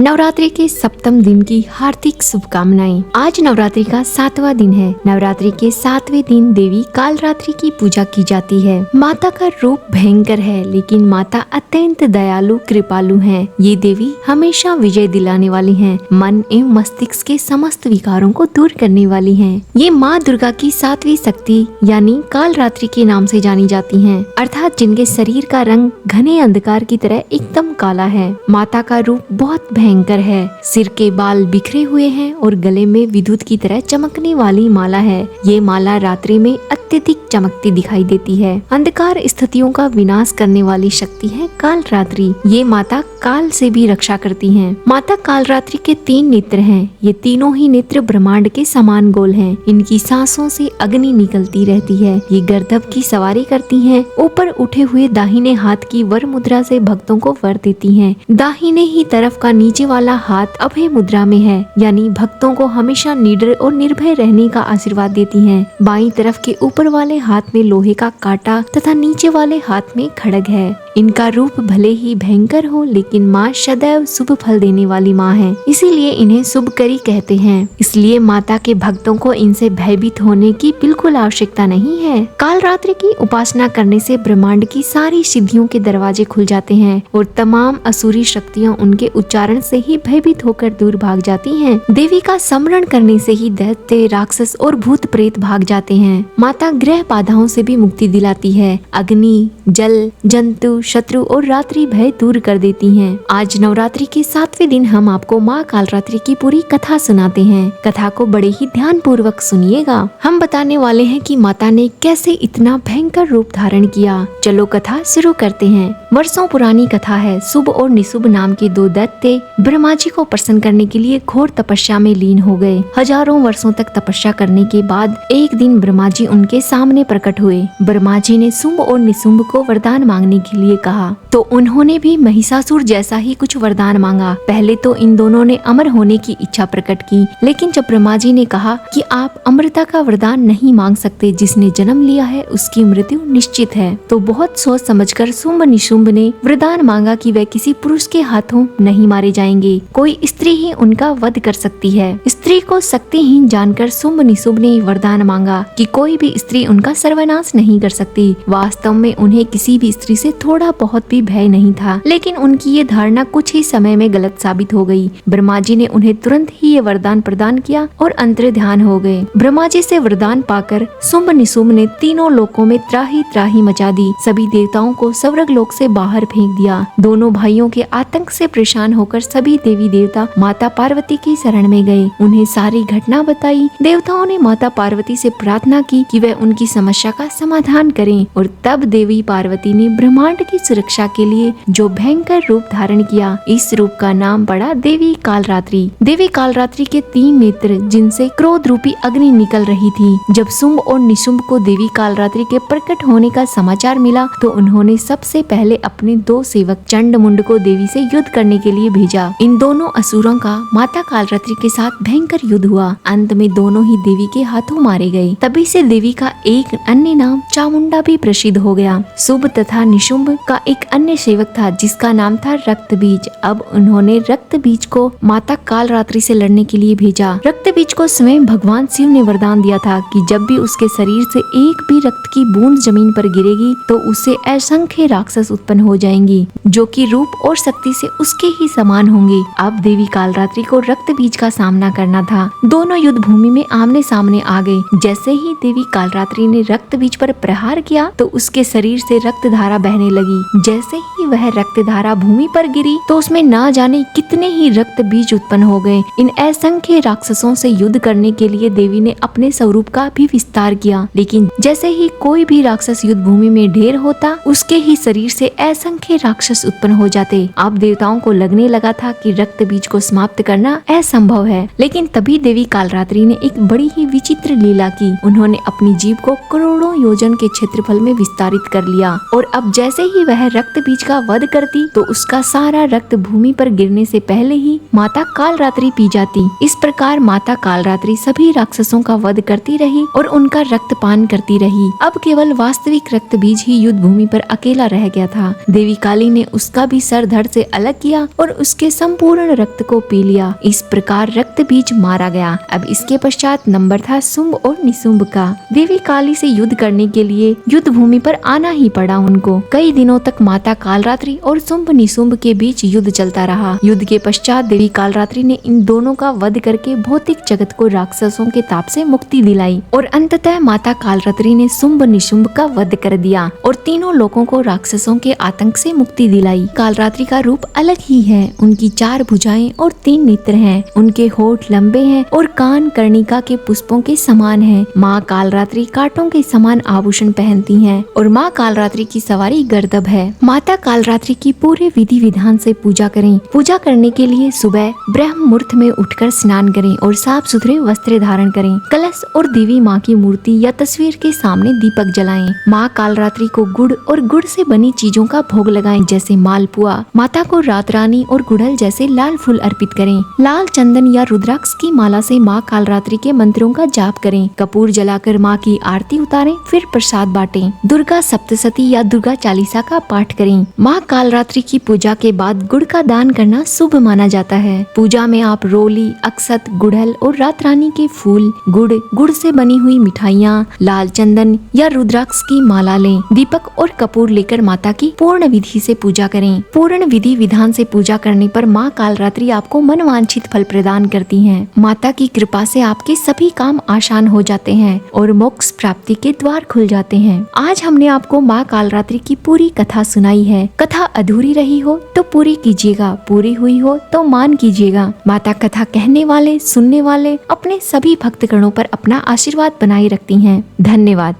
नवरात्रि के सप्तम दिन की हार्दिक शुभकामनाएं। आज नवरात्रि का 7वां दिन है। नवरात्रि के 7वें दिन देवी कालरात्रि की पूजा की जाती है। माता का रूप भयंकर है, लेकिन माता अत्यंत दयालु कृपालु हैं। ये देवी हमेशा विजय दिलाने वाली हैं, मन एवं मस्तिष्क के समस्त विकारों को दूर करने वाली हैं। ये माँ दुर्गा की 7वीं शक्ति यानी कालरात्रि के नाम से जानी जाती हैं, अर्थात जिनके शरीर का रंग घने अंधकार की तरह एकदम काला है। माता का रूप बहुत भयंकर है। सिर के बाल बिखरे हुए हैं और गले में विद्युत की तरह चमकने वाली माला है। ये माला रात्रि में अत्यधिक चमकती दिखाई देती है। अंधकार स्थितियों का विनाश करने वाली शक्ति है कालरात्रि। ये माता काल से भी रक्षा करती हैं। माता कालरात्रि के 3 नेत्र हैं। ये तीनों ही नेत्र ब्रह्मांड के समान गोल हैं। इनकी सांसों से अग्नि निकलती रहती है। ये गर्दभ की सवारी करती हैं। ऊपर उठे हुए दाहिने हाथ की वर मुद्रा से भक्तों को वर देती हैं। दाहिने ही तरफ का नीचे वाला हाथ अभय मुद्रा में है, यानी भक्तों को हमेशा निडर और निर्भय रहने का आशीर्वाद देती हैं। बाईं तरफ के ऊपर वाले हाथ में लोहे का कांटा तथा नीचे वाले हाथ में खड्ग है। इनका रूप भले ही भयंकर हो, लेकिन माँ सदैव शुभ फल देने वाली माँ है, इसीलिए इन्हें शुभकरी कहते हैं। इसलिए माता के भक्तों को इनसे भयभीत होने की बिल्कुल आवश्यकता नहीं है। कालरात्रि की उपासना करने से ब्रह्मांड की सारी सिद्धियों के दरवाजे खुल जाते हैं और तमाम असुरी शक्तियाँ उनके उच्चारण से ही भयभीत होकर दूर भाग जाती हैं। देवी का स्मरण करने से ही दैत्य, राक्षस और भूत प्रेत भाग जाते हैं। माता ग्रह बाधाओं से भी मुक्ति दिलाती है। अग्नि, जल, जंतु, शत्रु और रात्रि भय दूर कर देती हैं। आज नवरात्रि के 7वें दिन हम आपको माँ कालरात्रि की पूरी कथा सुनाते हैं। कथा को बड़े ही ध्यान पूर्वक सुनिएगा। हम बताने वाले हैं कि माता ने कैसे इतना भयंकर रूप धारण किया। चलो कथा शुरू करते हैं। वर्षों पुरानी कथा है। शुभ और निशुभ नाम के 2 दैत्य ब्रह्मा जी को प्रसन्न करने के लिए घोर तपस्या में लीन हो गए। हजारों वर्षों तक तपस्या करने के बाद एक दिन ब्रह्मा जी उनके सामने प्रकट हुए। ब्रह्मा जी ने शुंभ और निशुंभ को वरदान मांगने के लिए कहा, तो उन्होंने भी महिषासुर जैसा ही कुछ वरदान मांगा। पहले तो इन दोनों ने अमर होने की इच्छा प्रकट की, लेकिन जब ब्रह्मा जी ने कहा कि आप अमरता का वरदान नहीं मांग सकते, जिसने जन्म लिया है उसकी मृत्यु निश्चित है, तो बहुत सोच समझकर शुंभ निशुंभ ने वरदान मांगा कि वे किसी पुरुष के हाथों नहीं मारे जाएंगे। कोई स्त्री ही उनका वध कर सकती है। स्त्री को शक्तिहीन जानकर शुंभ निशुंभ ने वरदान मांगा कि कोई भी स्त्री उनका सर्वनाश नहीं कर सकती। वास्तव में उन्हें किसी भी स्त्री से थोड़ा बहुत भी भय नहीं था, लेकिन उनकी ये धारणा कुछ ही समय में गलत साबित हो गई। ब्रह्मा जी ने उन्हें तुरंत ही ये वरदान प्रदान किया और अंतर्ध्यान हो गए। ब्रह्मा जी से वरदान पाकर शुंभ निशुंभ ने तीनों लोकों में त्राही त्राही मचा दी। सभी देवताओं को स्वर्ग लोक से बाहर फेंक दिया। दोनों भाइयों के आतंक से परेशान होकर सभी देवी देवता माता पार्वती की शरण में गए। उन्हें सारी घटना बताई। देवताओं ने माता पार्वती से प्रार्थना की कि वह उनकी समस्या का समाधान करें, और तब देवी पार्वती ने ब्रह्मांड की सुरक्षा के लिए जो भयंकर रूप धारण किया, इस रूप का नाम पड़ा देवी कालरात्रि। देवी कालरात्रि के 3 नेत्र, जिनसे क्रोध रूपी अग्नि निकल रही थी। जब शुंभ और निशुंभ को देवी कालरात्रि के प्रकट होने का समाचार मिला, तो उन्होंने सबसे पहले अपने 2 सेवक चंड मुंड को देवी से युद्ध करने के लिए भेजा। इन दोनों असुरों का माता कालरात्रि के साथ भयंकर युद्ध हुआ। अंत में दोनों ही देवी के हाथों मारे गए। तभी से देवी का एक अन्य नाम चामुंडा भी प्रसिद्ध हो गया। शुंभ तथा निशुंभ का एक अन्य सेवक था, जिसका नाम था रक्त बीज। अब उन्होंने रक्त बीज को माता कालरात्रि से लड़ने के लिए भेजा। रक्त बीज को स्वयं भगवान शिव ने वरदान दिया था कि जब भी उसके शरीर से एक भी रक्त की बूंद जमीन पर गिरेगी, तो उससे असंख्य राक्षस उत्पन्न हो जाएंगी, जो कि रूप और शक्ति से उसके ही समान होंगे। अब देवी कालरात्रि को रक्त बीज का सामना करना था। दोनों युद्ध भूमि में आमने सामने आ गए। जैसे ही देवी कालरात्रि ने रक्त बीज पर प्रहार किया, तो उसके शरीर से रक्त धारा बहने लगी। जैसे ही वह रक्त धारा भूमि पर गिरी, तो उसमें ना जाने कितने ही रक्त बीज उत्पन्न हो गए। इन असंख्य राक्षसों से युद्ध करने के लिए देवी ने अपने स्वरूप का भी विस्तार किया, लेकिन जैसे ही कोई भी राक्षस युद्ध भूमि में ढेर होता, उसके ही शरीर से असंख्य राक्षस उत्पन्न हो जाते। अब देवताओं को लगने लगा था कि रक्त बीज को समाप्त करना असंभव है, लेकिन तभी देवी कालरात्रि ने एक बड़ी ही विचित्र लीला की। उन्होंने अपनी जीभ को करोड़ों योजन के क्षेत्रफल में विस्तारित कर लिया, और अब जैसे ही वह रक्त बीज का वध करती, तो उसका सारा रक्त भूमि पर गिरने से पहले ही माता कालरात्रि पी जाती। इस प्रकार माता कालरात्रि सभी राक्षसों का वध करती रही और उनका रक्त पान करती रही। अब केवल वास्तविक रक्त बीज ही युद्ध भूमि पर अकेला रह गया था। देवी काली ने उसका भी सर धड़ से अलग किया और उसके संपूर्ण रक्त को पी लिया। इस प्रकार रक्त बीज मारा गया। अब इसके पश्चात नंबर था शुंभ और निशुंभ का। देवी काली से युद्ध करने के लिए युद्ध भूमि पर आना ही पड़ा उनको। कई दिनों तक माता कालरात्रि और शुंभ निशुंभ के बीच युद्ध चलता रहा। युद्ध के पश्चात देवी कालरात्रि ने इन दोनों का वध करके भौतिक जगत को राक्षसों के ताप से मुक्ति दिलाई और अंततः माता कालरात्रि ने शुंभ निशुंभ का वध कर दिया और तीनों लोगों को राक्षसों के आतंक से मुक्ति दिलाई। कालरात्रि का रूप अलग ही है। उनकी 4 भुजाएं और 3 नेत्र हैं। उनके होठ लंबे हैं और कान कर्णिका के पुष्पों के समान हैं। माँ कालरात्रि कांटों के समान आभूषण पहनती हैं और माँ कालरात्रि की सवारी गर्दभ है। माता कालरात्रि की पूरे विधि विधान से पूजा करें। पूजा करने के लिए सुबह ब्रह्म मुहूर्त में उठकर स्नान करें और साफ सुथरे वस्त्र धारण करें। कलश और देवी माँ की मूर्ति या तस्वीर के सामने दीपक जलाएं। माँ कालरात्रि को गुड़ और गुड़ से बनी चीजों का भोग लगाएं, जैसे मालपुआ। माता को रात रानी और गुड़हल जैसे लाल फूल अर्पित करें। लाल चंदन या रुद्राक्ष की माला से माँ कालरात्रि के मंत्रों का जाप करें। कपूर जलाकर माँ की आरती उतारें, फिर प्रसाद बांटें। दुर्गा सप्तशती या दुर्गा चालीसा का पाठ करें। माँ कालरात्रि की पूजा के बाद गुड़ का दान करना शुभ माना जाता है। पूजा में आप रोली, अक्षत, गुड़हल और रात रानी के फूल, गुड़ से बनी हुई मिठाइयाँ, लाल चंदन या रुद्राक्ष की माला लें। दीपक और कपूर लेकर माता की पूर्ण विधि से पूजा करें। पूर्ण विधि विधान से पूजा करने पर माँ कालरात्रि आपको मनवांछित फल प्रदान करती हैं। माता की कृपा से आपके सभी काम आसान हो जाते हैं और मोक्ष प्राप्ति के द्वार खुल जाते हैं। आज हमने आपको माँ कालरात्रि की पूरी कथा सुनाई है। कथा अधूरी रही हो तो पूरी कीजिएगा, पूरी हुई हो तो मान कीजिएगा। माता कथा कहने वाले, सुनने वाले अपने सभी भक्तगणों पर अपना आशीर्वाद बनाए रखती हैं। धन्यवाद।